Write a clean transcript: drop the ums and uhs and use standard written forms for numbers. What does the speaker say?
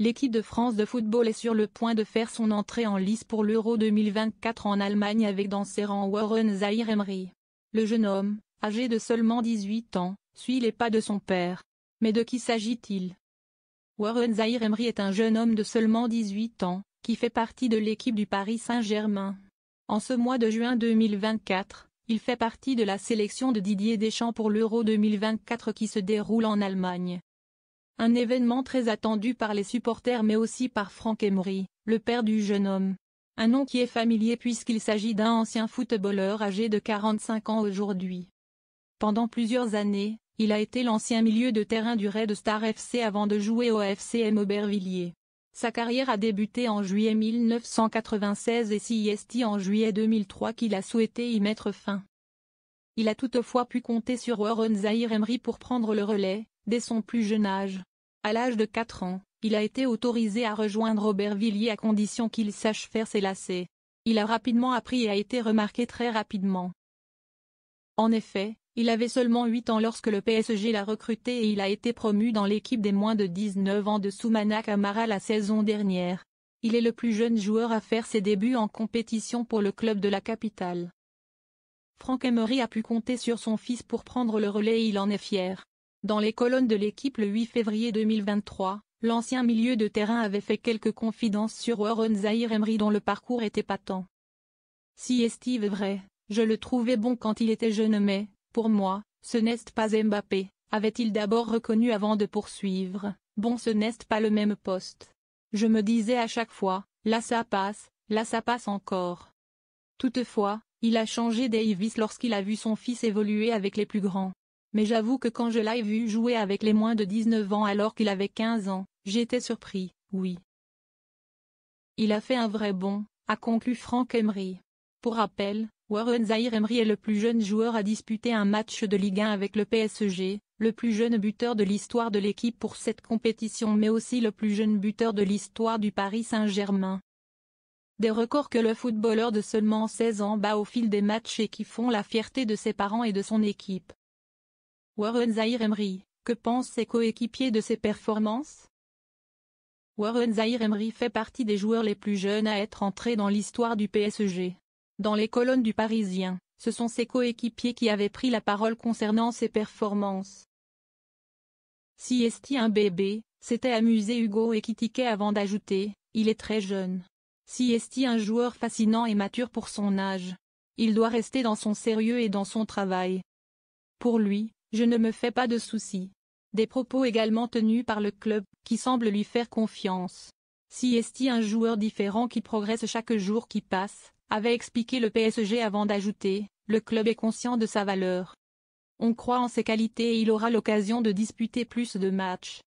L'équipe de France de football est sur le point de faire son entrée en lice pour l'Euro 2024 en Allemagne avec dans ses rangs Warren Zaïre-Emery. Le jeune homme, âgé de seulement 18 ans, suit les pas de son père. Mais de qui s'agit-il? Warren Zaïre-Emery est un jeune homme de seulement 18 ans, qui fait partie de l'équipe du Paris Saint-Germain. En ce mois de juin 2024, il fait partie de la sélection de Didier Deschamps pour l'Euro 2024 qui se déroule en Allemagne. Un événement très attendu par les supporters mais aussi par Franck Emery, le père du jeune homme. Un nom qui est familier puisqu'il s'agit d'un ancien footballeur âgé de 45 ans aujourd'hui. Pendant plusieurs années, il a été l'ancien milieu de terrain du Red Star FC avant de jouer au FCM Aubervilliers. Sa carrière a débuté en juillet 1996 et c'est en juillet 2003 qu'il a souhaité y mettre fin. Il a toutefois pu compter sur Warren Zaïre-Emery pour prendre le relais, dès son plus jeune âge. À l'âge de 4 ans, il a été autorisé à rejoindre Aubervilliers à condition qu'il sache faire ses lacets. Il a rapidement appris et a été remarqué très rapidement. En effet, il avait seulement 8 ans lorsque le PSG l'a recruté et il a été promu dans l'équipe des moins de 19 ans de Soumana Camara la saison dernière. Il est le plus jeune joueur à faire ses débuts en compétition pour le club de la capitale. Franck Emery a pu compter sur son fils pour prendre le relais et il en est fier. Dans les colonnes de l'équipe le 8 février 2023, l'ancien milieu de terrain avait fait quelques confidences sur Warren Zaïre-Emery dont le parcours était épatant. Si est vrai, je le trouvais bon quand il était jeune mais, pour moi, ce n'est pas Mbappé, avait-il d'abord reconnu avant de poursuivre, bon ce n'est pas le même poste. Je me disais à chaque fois, là ça passe encore. Toutefois, il a changé Davis lorsqu'il a vu son fils évoluer avec les plus grands. Mais j'avoue que quand je l'ai vu jouer avec les moins de 19 ans alors qu'il avait 15 ans, j'étais surpris, oui. Il a fait un vrai bond, a conclu Franck Emery. Pour rappel, Warren Zaïre-Emery est le plus jeune joueur à disputer un match de Ligue 1 avec le PSG, le plus jeune buteur de l'histoire de l'équipe pour cette compétition mais aussi le plus jeune buteur de l'histoire du Paris Saint-Germain. Des records que le footballeur de seulement 16 ans bat au fil des matchs et qui font la fierté de ses parents et de son équipe. Warren Zaïre-Emery, que pensent ses coéquipiers de ses performances? Warren Zaïre-Emery fait partie des joueurs les plus jeunes à être entrés dans l'histoire du PSG. Dans les colonnes du Parisien, ce sont ses coéquipiers qui avaient pris la parole concernant ses performances. Si est un bébé, s'était amusé Hugo Ekitike avant d'ajouter, il est très jeune. Si est un joueur fascinant et mature pour son âge. Il doit rester dans son sérieux et dans son travail. Pour lui, je ne me fais pas de soucis. Des propos également tenus par le club, qui semble lui faire confiance. Si est un joueur différent qui progresse chaque jour qui passe, avait expliqué le PSG avant d'ajouter, le club est conscient de sa valeur. On croit en ses qualités et il aura l'occasion de disputer plus de matchs.